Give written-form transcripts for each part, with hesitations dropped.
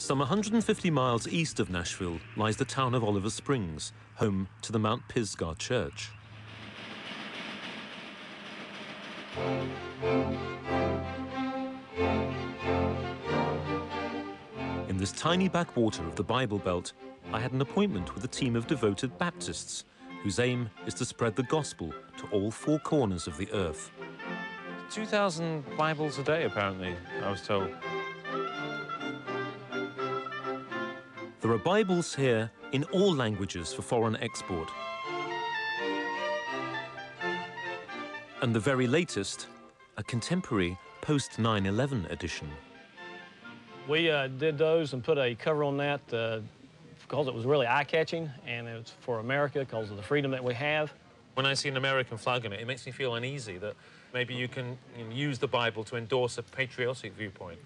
Some 150 miles east of Nashville lies the town of Oliver Springs, home to the Mount Pisgah Church. In this tiny backwater of the Bible Belt, I had an appointment with a team of devoted Baptists whose aim is to spread the gospel to all four corners of the earth. 2,000 Bibles a day, apparently, I was told. There are Bibles here in all languages for foreign export. And the very latest, a contemporary post-9/11 edition. We did those and put a cover on that because it was really eye-catching, and it's for America because of the freedom that we have. When I see an American flag on it, it makes me feel uneasy that maybe you can use the Bible to endorse a patriotic viewpoint.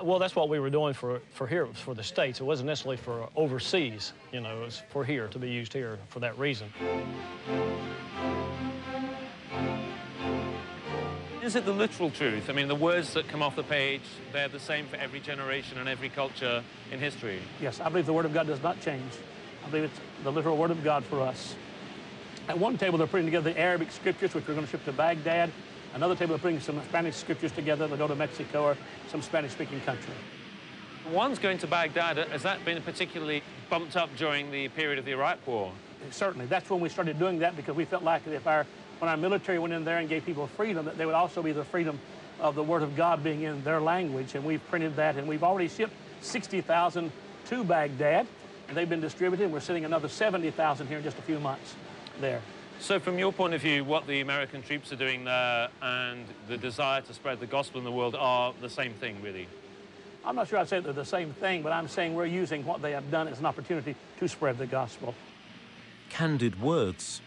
Well, that's what we were doing for here, for the States. It wasn't necessarily for overseas, you know, it was for here, to be used here for that reason. Is it the literal truth? I mean, the words that come off the page, they're the same for every generation and every culture in history? Yes, I believe the Word of God does not change. I believe it's the literal Word of God for us. At one table, they're putting together the Arabic scriptures, which we're going to ship to Baghdad. Another table, they're putting some Spanish scriptures together. They'll go to Mexico or some Spanish-speaking country. One's going to Baghdad. Has that been particularly bumped up during the period of the Iraq War? Certainly. That's when we started doing that, because we felt like if when our military went in there and gave people freedom, that there would also be the freedom of the Word of God being in their language. And we've printed that, and we've already shipped 60,000 to Baghdad, and they've been distributed. We're sending another 70,000 here in just a few months there. So from your point of view, what the American troops are doing there and the desire to spread the gospel in the world are the same thing, really? I'm not sure I'd say they're the same thing, but I'm saying we're using what they have done as an opportunity to spread the gospel. Candid words.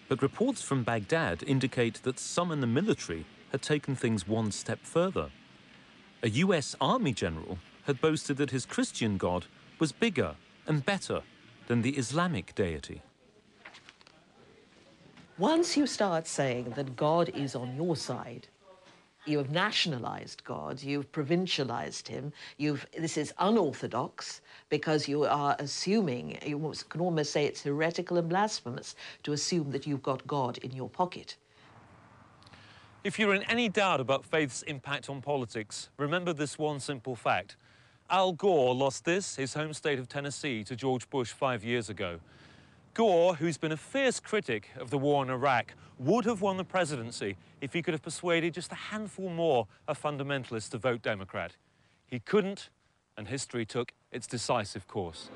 But reports from Baghdad indicate that some in the military had taken things one step further. A US Army general had boasted that his Christian God was bigger and better than the Islamic deity. Once you start saying that God is on your side, you have nationalized God, you've provincialized him, this is unorthodox because you are assuming, you can almost say it's heretical and blasphemous to assume that you've got God in your pocket. If you're in any doubt about faith's impact on politics, remember this one simple fact. Al Gore lost his home state of Tennessee, to George Bush 5 years ago. Gore, who's been a fierce critic of the war in Iraq, would have won the presidency if he could have persuaded just a handful more of fundamentalists to vote Democrat. He couldn't, and history took its decisive course.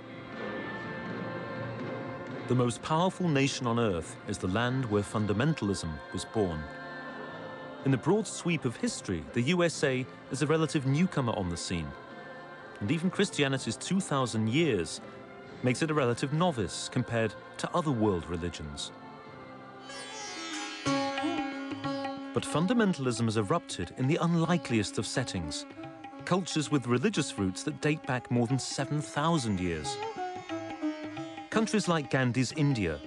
The most powerful nation on earth is the land where fundamentalism was born. In the broad sweep of history, the USA is a relative newcomer on the scene. And even Christianity's 2,000 years makes it a relative novice compared to other world religions. But fundamentalism has erupted in the unlikeliest of settings, cultures with religious roots that date back more than 7,000 years. Countries like Gandhi's India,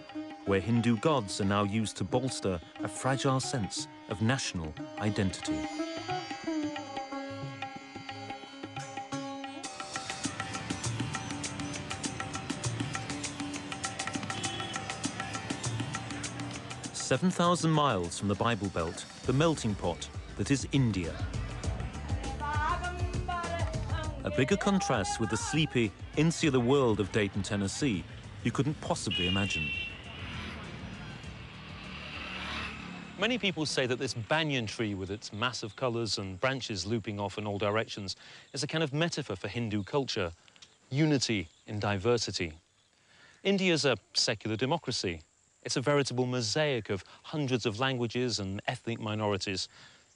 where Hindu gods are now used to bolster a fragile sense of national identity. "7,000 miles from the Bible Belt, the melting pot that is India." A bigger contrast with the sleepy, insular world of Dayton, Tennessee, you couldn't possibly imagine. Many people say that this banyan tree with its massive colours and branches looping off in all directions is a kind of metaphor for Hindu culture, unity in diversity. India's a secular democracy. It's a veritable mosaic of hundreds of languages and ethnic minorities,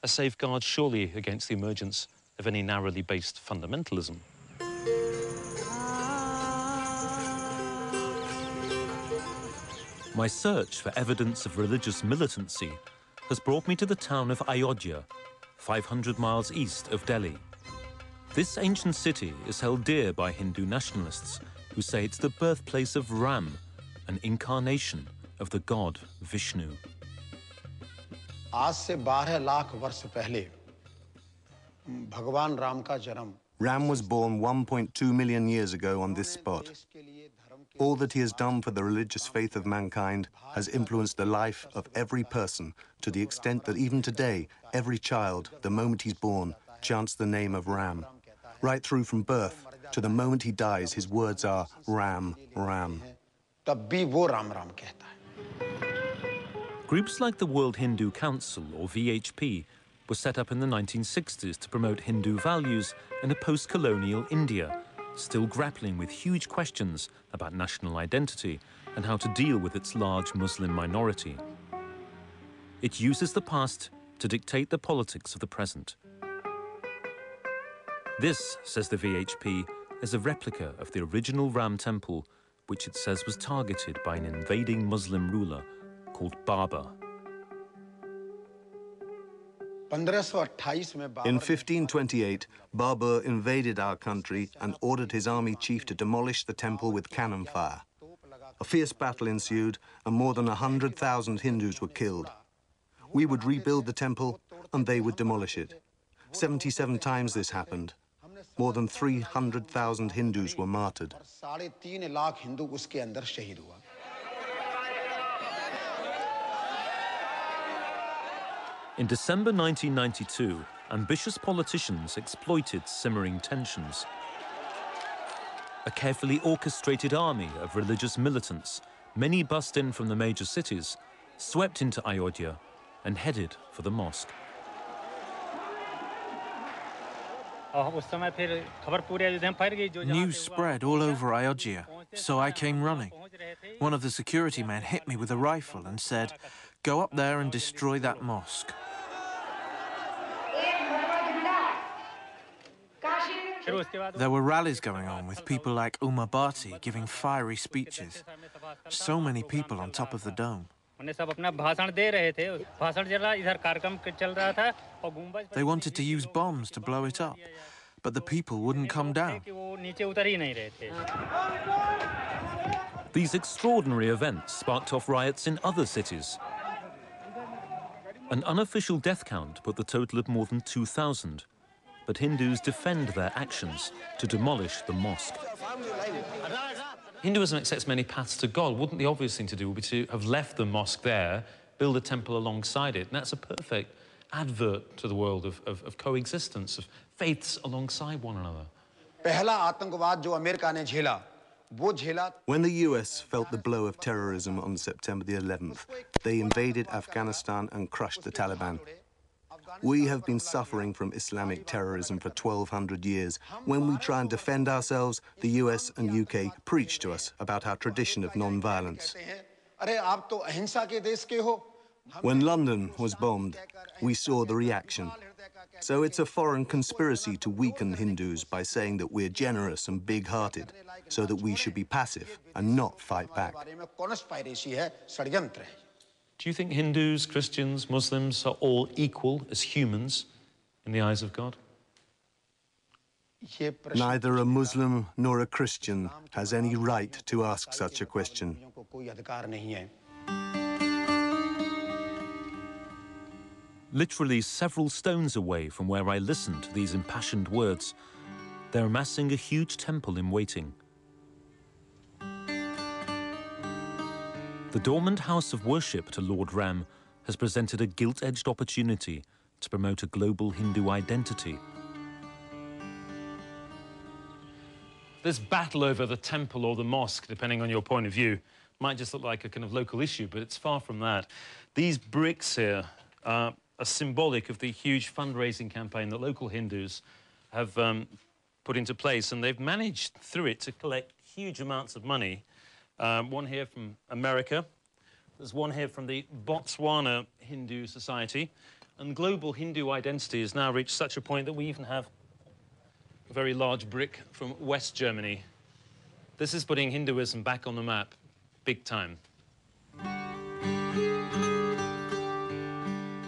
a safeguard surely against the emergence of any narrowly based fundamentalism. My search for evidence of religious militancy has brought me to the town of Ayodhya, 500 miles east of Delhi. This ancient city is held dear by Hindu nationalists who say it's the birthplace of Ram, an incarnation of the god Vishnu. आज से 12 लाख वर्ष पहले भगवान राम का जन्म Ram was born 1.2 million years ago on this spot. All that he has done for the religious faith of mankind has influenced the life of every person to the extent that even today, every child, the moment he's born, chants the name of Ram. Right through from birth to the moment he dies, his words are Ram, Ram. Groups like the World Hindu Council, or VHP, were set up in the 1960s to promote Hindu values in a post-colonial India, still grappling with huge questions about national identity and how to deal with its large Muslim minority. It uses the past to dictate the politics of the present. This, says the VHP, is a replica of the original Ram temple, which it says was targeted by an invading Muslim ruler called Babur. In 1528, Babur invaded our country and ordered his army chief to demolish the temple with cannon fire. A fierce battle ensued, and more than 100,000 Hindus were killed. We would rebuild the temple, and they would demolish it. 77 times this happened. More than 300,000 Hindus were martyred. In December 1992, ambitious politicians exploited simmering tensions. A carefully orchestrated army of religious militants, many bussed in from the major cities, swept into Ayodhya and headed for the mosque. News spread all over Ayodhya, so I came running. One of the security men hit me with a rifle and said, "Go up there and destroy that mosque." There were rallies going on with people like Umar Bhatti giving fiery speeches. So many people on top of the dome. They wanted to use bombs to blow it up, but the people wouldn't come down. These extraordinary events sparked off riots in other cities. An unofficial death count put the total at more than 2,000. But Hindus defend their actions to demolish the mosque. Hinduism accepts many paths to God. Wouldn't the obvious thing to do would be to have left the mosque there, build a temple alongside it? And that's a perfect advert to the world of coexistence, of faiths alongside one another. When the US felt the blow of terrorism on September the 11th, they invaded Afghanistan and crushed the Taliban. We have been suffering from Islamic terrorism for 1,200 years. When we try and defend ourselves, the US and UK preach to us about our tradition of non-violence. When London was bombed, we saw the reaction. So it's a foreign conspiracy to weaken Hindus by saying that we're generous and big-hearted, so that we should be passive and not fight back. Do you think Hindus, Christians, Muslims are all equal as humans in the eyes of God? Neither a Muslim nor a Christian has any right to ask such a question. Literally several stones away from where I listened to these impassioned words, they're amassing a huge temple in waiting. The dormant house of worship to Lord Ram has presented a gilt-edged opportunity to promote a global Hindu identity. This battle over the temple or the mosque, depending on your point of view, might just look like a kind of local issue, but it's far from that. These bricks here are symbolic of the huge fundraising campaign that local Hindus have put into place, and they've managed through it to collect huge amounts of money. One here from America. There's one here from the Botswana Hindu Society. And global Hindu identity has now reached such a point that we even have a very large brick from West Germany. This is putting Hinduism back on the map, big time.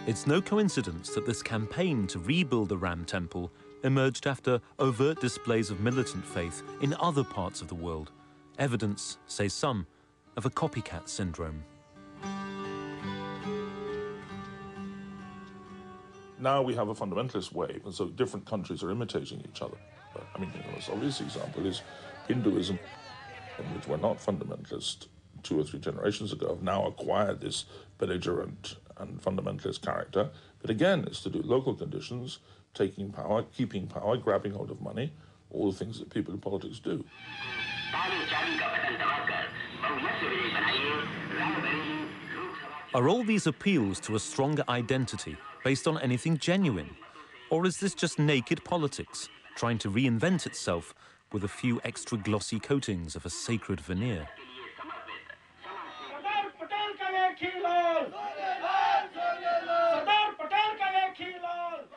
It's no coincidence that this campaign to rebuild the Ram temple emerged after overt displays of militant faith in other parts of the world. Evidence, say some, of a copycat syndrome. Now we have a fundamentalist wave, and so different countries are imitating each other. I mean, the most obvious example is Hinduism, which were not fundamentalist 2 or 3 generations ago, have now acquired this belligerent and fundamentalist character. But again, it's to do with local conditions, taking power, keeping power, grabbing hold of money, all the things that people in politics do. Are all these appeals to a stronger identity based on anything genuine? Or is this just naked politics, trying to reinvent itself with a few extra glossy coatings of a sacred veneer?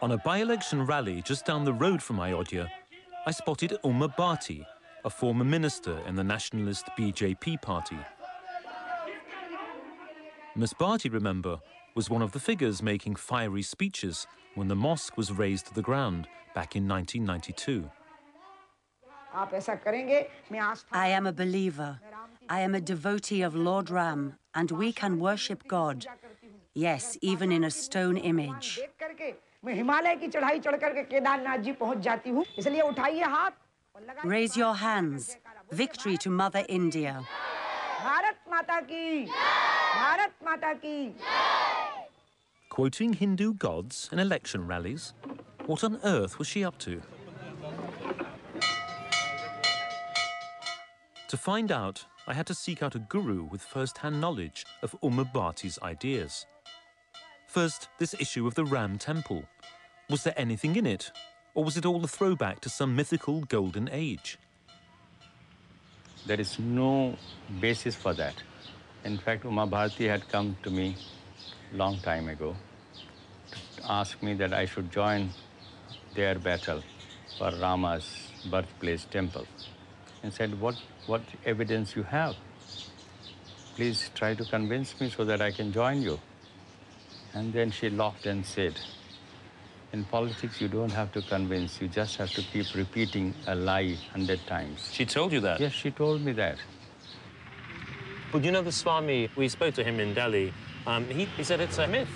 On a by-election rally just down the road from Ayodhya, I spotted Umar Bhatti, a former minister in the nationalist BJP party. Ms. Bhatti, remember, was one of the figures making fiery speeches when the mosque was razed to the ground back in 1992. I am a believer. I am a devotee of Lord Ram, and we can worship God. Yes, even in a stone image. Raise your hands. Victory to Mother India. Bharat Mata ki! Bharat Mata ki! Quoting Hindu gods in election rallies? What on earth was she up to? To find out, I had to seek out a guru with first-hand knowledge of Umar Bhatti's ideas. First, this issue of the Ram Temple. Was there anything in it? Or was it all a throwback to some mythical golden age? There is no basis for that. In fact, Umar Bhatti had come to me long time ago to ask me that I should join their battle for Rama's birthplace temple. And said, what evidence you have? Please try to convince me so that I can join you. And then she laughed and said, in politics, you don't have to convince. You just have to keep repeating a lie 100 times. She told you that? Yes, she told me that. But you know the Swami, we spoke to him in Delhi, he said it's a myth.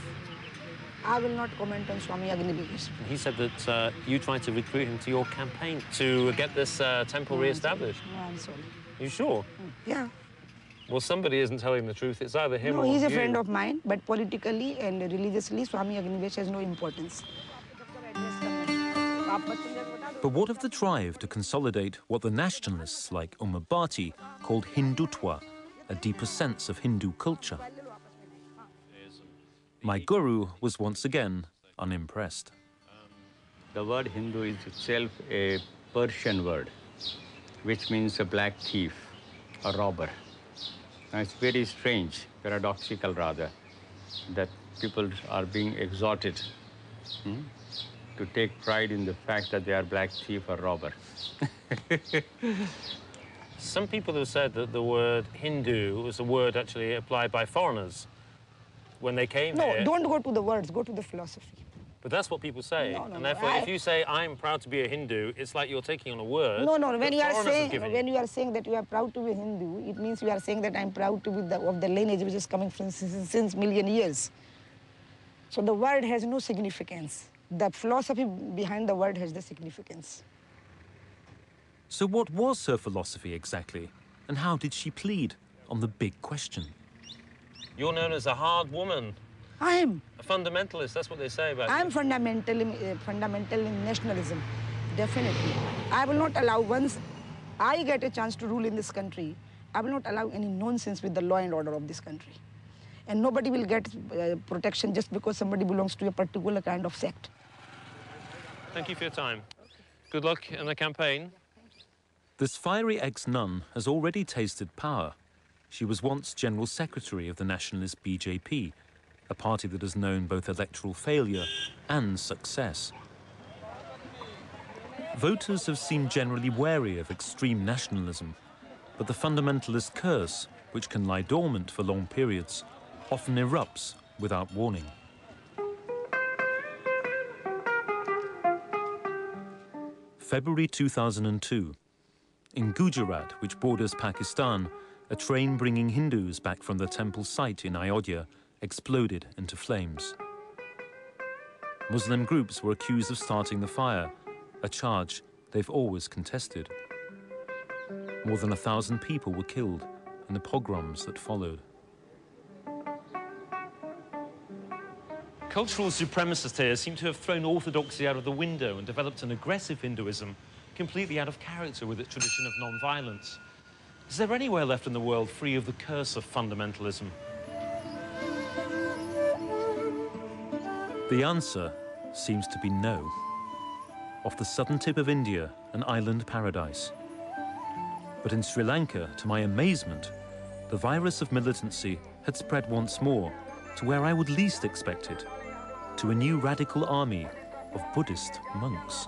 I will not comment on Swami Agnivesh. He said that you tried to recruit him to your campaign to get this temple re-established. No, I'm sorry. You sure? Yeah. Well, somebody isn't telling the truth. It's either him or you. No, he's a friend of mine, but politically and religiously, Swami Agnivesh has no importance. But what of the drive to consolidate what the nationalists like Umar Bhatti called Hindutva, a deeper sense of Hindu culture? My guru was once again unimpressed. The word Hindu is itself a Persian word, which means a black thief, a robber. Now, it's very strange, paradoxical rather, that people are being exhorted to take pride in the fact that they are black thief or robber. Some people have said that the word Hindu was a word actually applied by foreigners when they came here. No, don't go to the words, go to the philosophy. But that's what people say. No, and therefore, if you say, I'm proud to be a Hindu, it's like you're taking on a word. No, when you are saying that you are proud to be Hindu, it means you are saying that I'm proud to be of the lineage which is coming from since million years. So the word has no significance. The philosophy behind the word has the significance. So what was her philosophy exactly? And how did she plead on the big question? You're known as a hard woman. I am. A fundamentalist, that's what they say about I am you. fundamental in nationalism, definitely. I will not allow, once I get a chance to rule in this country, I will not allow any nonsense with the law and order of this country. And nobody will get protection just because somebody belongs to a particular kind of sect. Thank you for your time. Good luck in the campaign. This fiery ex-nun has already tasted power. She was once General Secretary of the nationalist BJP, a party that has known both electoral failure and success. Voters have seemed generally wary of extreme nationalism, but the fundamentalist curse, which can lie dormant for long periods, often erupts without warning. February 2002. In Gujarat, which borders Pakistan, a train bringing Hindus back from the temple site in Ayodhya exploded into flames. Muslim groups were accused of starting the fire, a charge they've always contested. More than 1,000 people were killed in the pogroms that followed. Cultural supremacists here seem to have thrown orthodoxy out of the window and developed an aggressive Hinduism completely out of character with its tradition of non-violence. Is there anywhere left in the world free of the curse of fundamentalism? The answer seems to be no. Off the southern tip of India, an island paradise. But in Sri Lanka, to my amazement, the virus of militancy had spread once more to where I would least expect it, to a new radical army of Buddhist monks.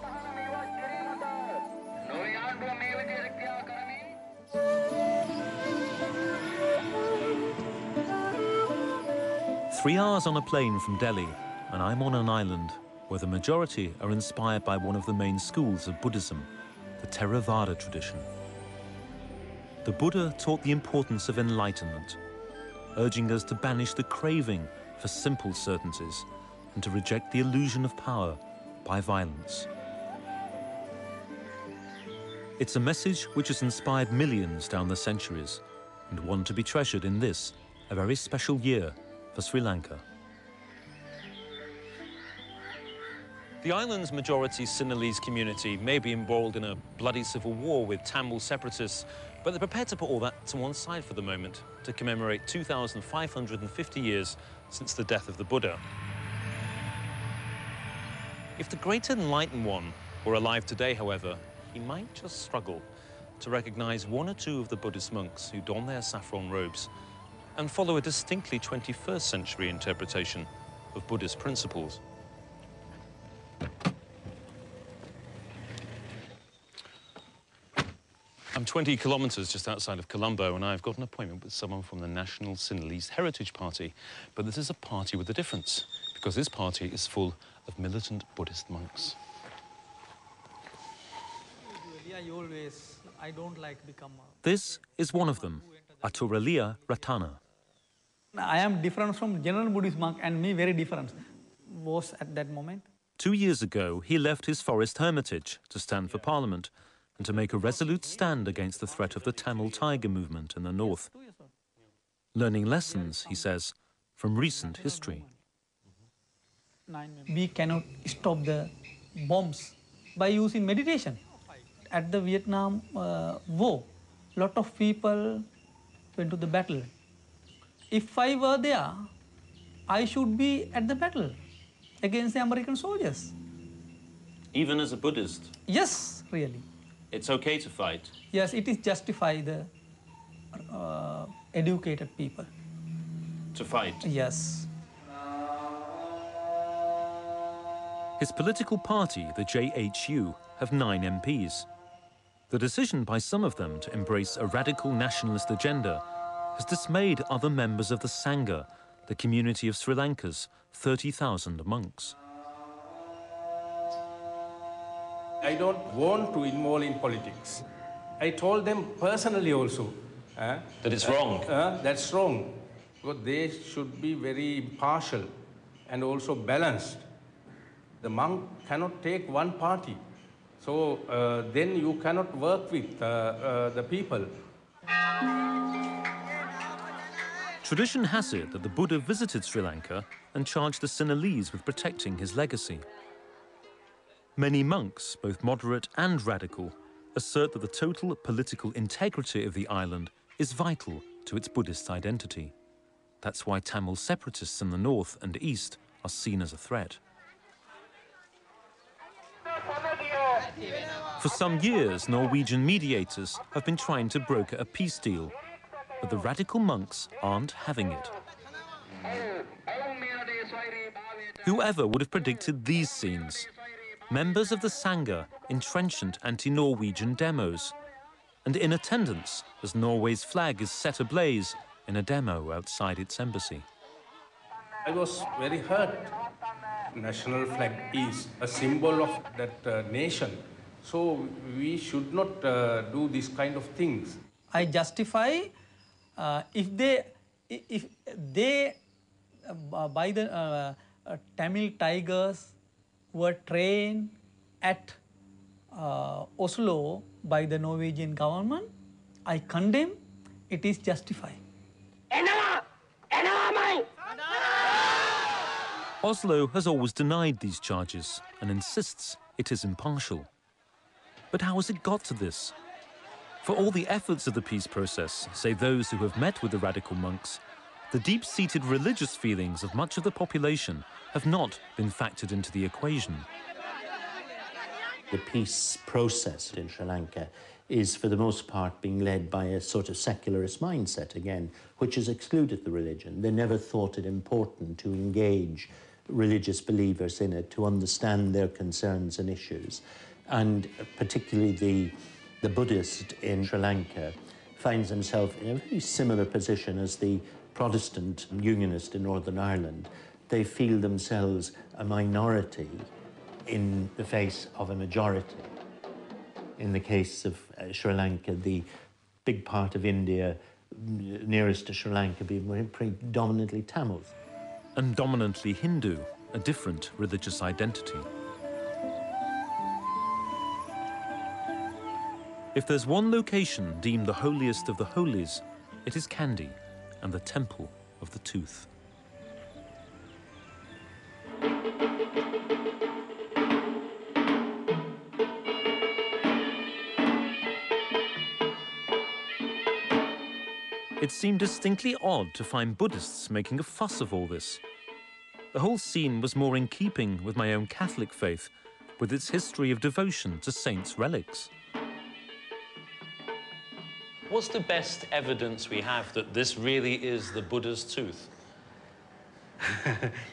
Three hours on a plane from Delhi, and I'm on an island where the majority are inspired by one of the main schools of Buddhism, the Theravada tradition. The Buddha taught the importance of enlightenment, urging us to banish the craving for simple certainties and to reject the illusion of power by violence. It's a message which has inspired millions down the centuries and one to be treasured in this, a very special year for Sri Lanka. The island's majority Sinhalese community may be embroiled in a bloody civil war with Tamil separatists, but they're prepared to put all that to one side for the moment to commemorate 2,550 years since the death of the Buddha. If the great enlightened one were alive today, however, he might just struggle to recognize one or two of the Buddhist monks who don their saffron robes and follow a distinctly 21st century interpretation of Buddhist principles. I'm 20 kilometres just outside of Colombo, and I've got an appointment with someone from the National Sinhalese Heritage Party. But this is a party with a difference, because this party is full of militant Buddhist monks. This is one of them, Aturalia Ratana. I am different from general Buddhist monk, and me very different was at that moment. 2 years ago, he left his forest hermitage to stand for Parliament and to make a resolute stand against the threat of the Tamil Tiger movement in the north. Learning lessons, he says, from recent history. We cannot stop the bombs by using meditation. At the Vietnam War, a lot of people went to the battle. If I were there, I should be at the battle against the American soldiers. Even as a Buddhist? Yes, really. It's okay to fight? Yes, it is justify the educated people. To fight? Yes. His political party, the JHU, have 9 MPs. The decision by some of them to embrace a radical nationalist agenda has dismayed other members of the Sangha, the community of Sri Lanka's 30,000 monks. I don't want to involve in politics. I told them personally also. That it's wrong? That's wrong. Because they should be very impartial and also balanced. The monk cannot take one party. So then you cannot work with the people. Tradition has it that the Buddha visited Sri Lanka and charged the Sinhalese with protecting his legacy. Many monks, both moderate and radical, assert that the total political integrity of the island is vital to its Buddhist identity. That's why Tamil separatists in the north and east are seen as a threat. For some years, Norwegian mediators have been trying to broker a peace deal, but the radical monks aren't having it. Whoever would have predicted these scenes? Members of the Sangha in trenchant anti-Norwegian demos, and in attendance as Norway's flag is set ablaze in a demo outside its embassy. I was very hurt. National flag is a symbol of that nation, so we should not do this kind of things. I justify if they buy the Tamil tigers were trained at Oslo by the Norwegian government, I condemn. It is justified. Oslo has always denied these charges and insists it is impartial. But how has it got to this? For all the efforts of the peace process, say those who have met with the radical monks, the deep-seated religious feelings of much of the population have not been factored into the equation. The peace process in Sri Lanka is, for the most part, being led by a sort of secularist mindset again, which has excluded the religion. They never thought it important to engage religious believers in it, to understand their concerns and issues. And particularly the Buddhist in Sri Lanka finds himself in a very similar position as the Protestant unionist in Northern Ireland. They feel themselves a minority in the face of a majority. In the case of Sri Lanka, the big part of India nearest to Sri Lanka being predominantly Tamil. And dominantly Hindu, a different religious identity. If there's one location deemed the holiest of the holies, it is Kandy and the Temple of the Tooth. It seemed distinctly odd to find Buddhists making a fuss of all this. The whole scene was more in keeping with my own Catholic faith, with its history of devotion to saints' relics. What's the best evidence we have that this really is the Buddha's tooth?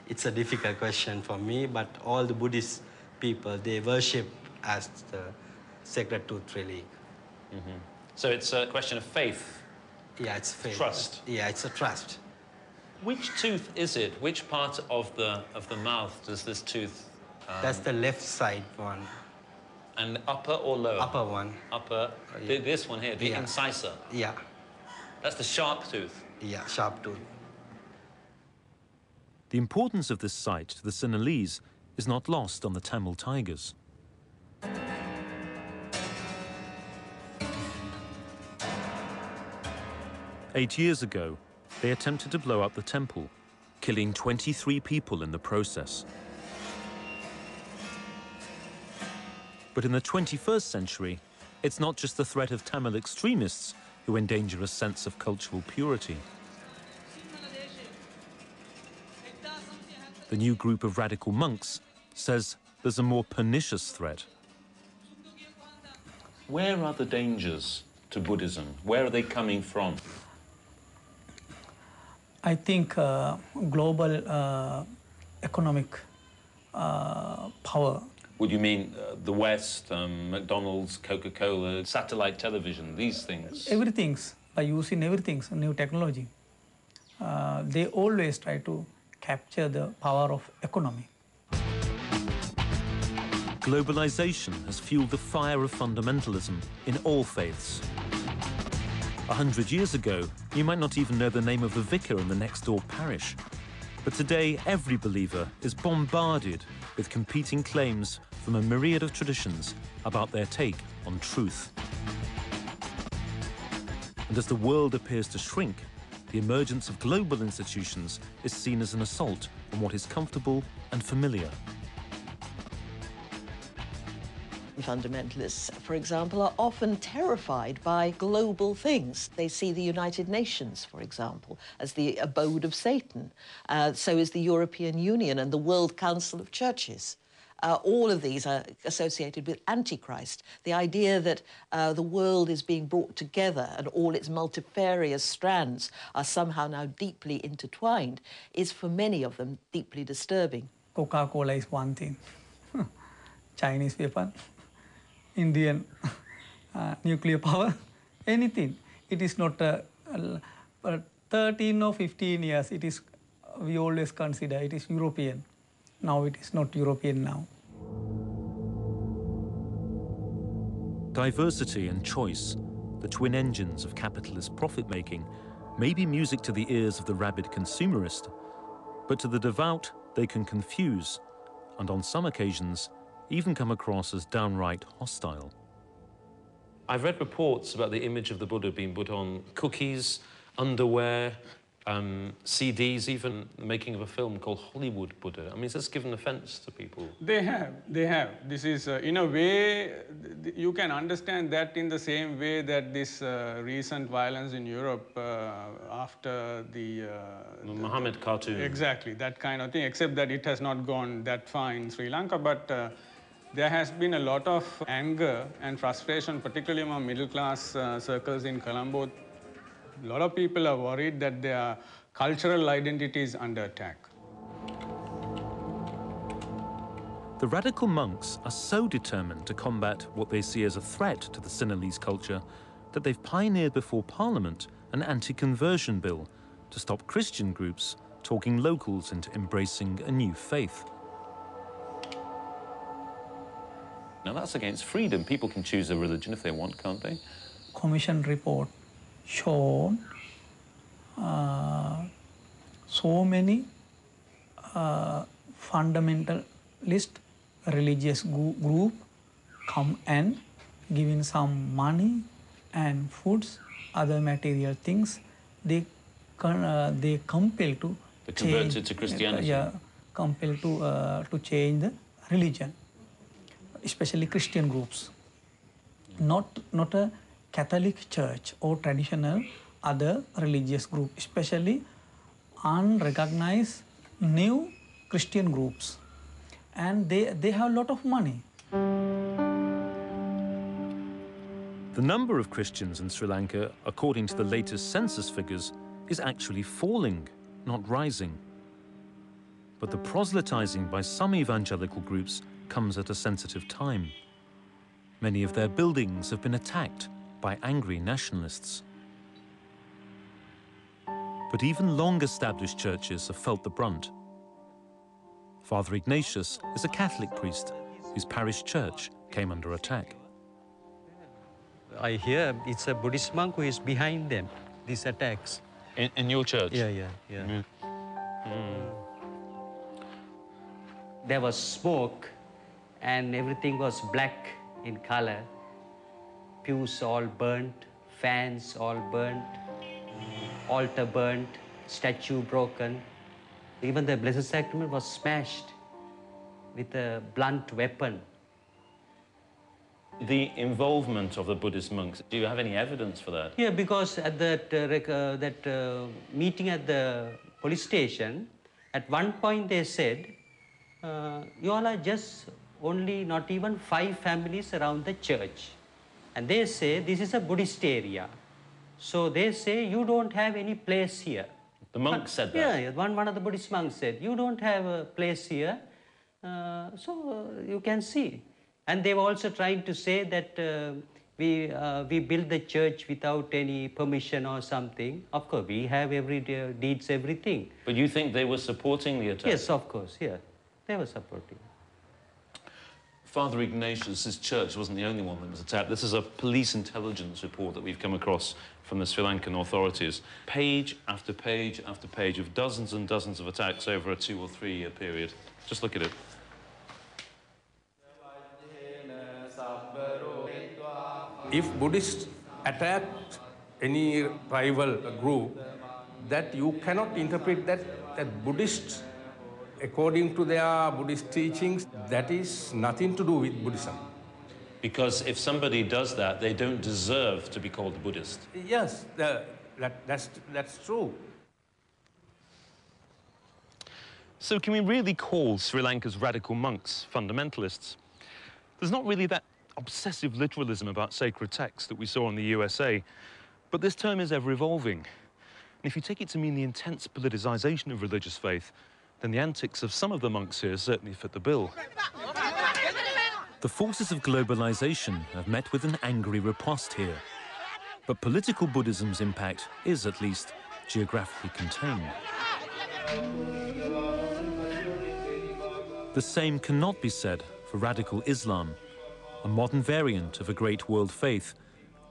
It's a difficult question for me, but all the Buddhist people, they worship as the sacred tooth relic. Mm-hmm. So it's a question of faith? Yeah, it's faith. Trust? Yeah, it's a trust. Which tooth is it? Which part of the mouth does this tooth... That's the left side one. And upper or lower? Upper one. Upper. Yeah. This one here, the incisor. Yeah. That's the sharp tooth. Yeah, sharp tooth. The importance of this site to the Sinhalese is not lost on the Tamil Tigers. Eight years ago, they attempted to blow up the temple, killing 23 people in the process. But in the 21st century, it's not just the threat of Tamil extremists who endanger a sense of cultural purity. The new group of radical monks says there's a more pernicious threat. Where are the dangers to Buddhism? Where are they coming from? I think global economic power. Would you mean the West, McDonald's, Coca-Cola, satellite television, these things? Everything's, by using everything's new technology. They always try to capture the power of economy. Globalization has fueled the fire of fundamentalism in all faiths. 100 years ago, you might not even know the name of the vicar in the next-door parish. But today, every believer is bombarded with competing claims from a myriad of traditions about their take on truth. And as the world appears to shrink, the emergence of global institutions is seen as an assault on what is comfortable and familiar. Fundamentalists, for example, are often terrified by global things. They see the United Nations, for example, as the abode of Satan. So is the European Union and the World Council of Churches. All of these are associated with Antichrist. The idea that the world is being brought together and all its multifarious strands are somehow now deeply intertwined is, for many of them, deeply disturbing. Coca-Cola is one thing. Chinese weapon. Indian nuclear power, anything. It is not 13 or 15 years, it is, we always consider it is European. Now it is not European now. Diversity and choice, the twin engines of capitalist profit-making, may be music to the ears of the rabid consumerist, but to the devout they can confuse, and on some occasions even come across as downright hostile. I've read reports about the image of the Buddha being put on cookies, underwear, CDs, even the making of a film called Hollywood Buddha. I mean, has this given offence to people? They have. This is, in a way, you can understand that in the same way that this recent violence in Europe after the Muhammad cartoon. Exactly, that kind of thing, except that it has not gone that far in Sri Lanka, but there has been a lot of anger and frustration, particularly among middle-class circles in Colombo. A lot of people are worried that their cultural identity is under attack. The radical monks are so determined to combat what they see as a threat to the Sinhalese culture that they've pioneered before Parliament an anti-conversion bill to stop Christian groups talking locals into embracing a new faith. Now that's against freedom. People can choose a religion if they want, can't they? Commission report shown so many fundamentalist religious group come and giving some money and foods, other material things. They compel to convert it to Christianity. Compel to change the religion, especially Christian groups. Not a Catholic Church or traditional other religious group, especially unrecognized new Christian groups, and they have a lot of money. The number of Christians in Sri Lanka, according to the latest census figures, is actually falling, not rising. But the proselytizing by some evangelical groups comes at a sensitive time. Many of their buildings have been attacked by angry nationalists. But even long-established churches have felt the brunt. Father Ignatius is a Catholic priest whose parish church came under attack. I hear it's a Buddhist monk who is behind them, these attacks. In your church? Yeah. There was smoke and everything was black in color. Pews all burnt, fans all burnt, altar burnt, statue broken. Even the Blessed Sacrament was smashed with a blunt weapon. The involvement of the Buddhist monks, do you have any evidence for that? Yeah, because at that meeting at the police station, at one point they said, you all are just only not even 5 families around the church. And they say this is a Buddhist area. So they say you don't have any place here. The monk said that? Yeah, one of the Buddhist monks said, you don't have a place here, so you can see. And they were also trying to say that we build the church without any permission or something. Of course, we have deeds, everything. But you think they were supporting the attack? Yes, of course, yeah. They were supporting. Father Ignatius' church wasn't the only one that was attacked. This is a police intelligence report that we've come across from the Sri Lankan authorities. Page after page after page of dozens and dozens of attacks over a 2 or 3 year period. Just look at it. If Buddhists attack any rival group, that you cannot interpret that Buddhists, according to their Buddhist teachings, that is nothing to do with Buddhism. Because if somebody does that, they don't deserve to be called a Buddhist. Yes, that's true. So can we really call Sri Lanka's radical monks fundamentalists? There's not really that obsessive literalism about sacred texts that we saw in the USA, but this term is ever evolving. And if you take it to mean the intense politicization of religious faith, then the antics of some of the monks here certainly fit the bill. The forces of globalization have met with an angry riposte here. But political Buddhism's impact is at least geographically contained. The same cannot be said for radical Islam, a modern variant of a great world faith,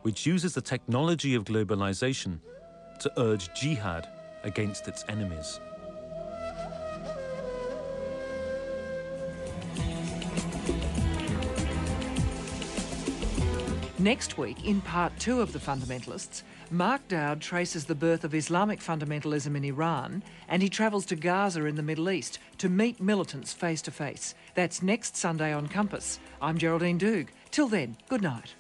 which uses the technology of globalization to urge jihad against its enemies. Next week, in part 2 of The Fundamentalists, Mark Dowd traces the birth of Islamic fundamentalism in Iran, and he travels to Gaza in the Middle East to meet militants face to face. That's next Sunday on Compass. I'm Geraldine Doog. Till then, good night.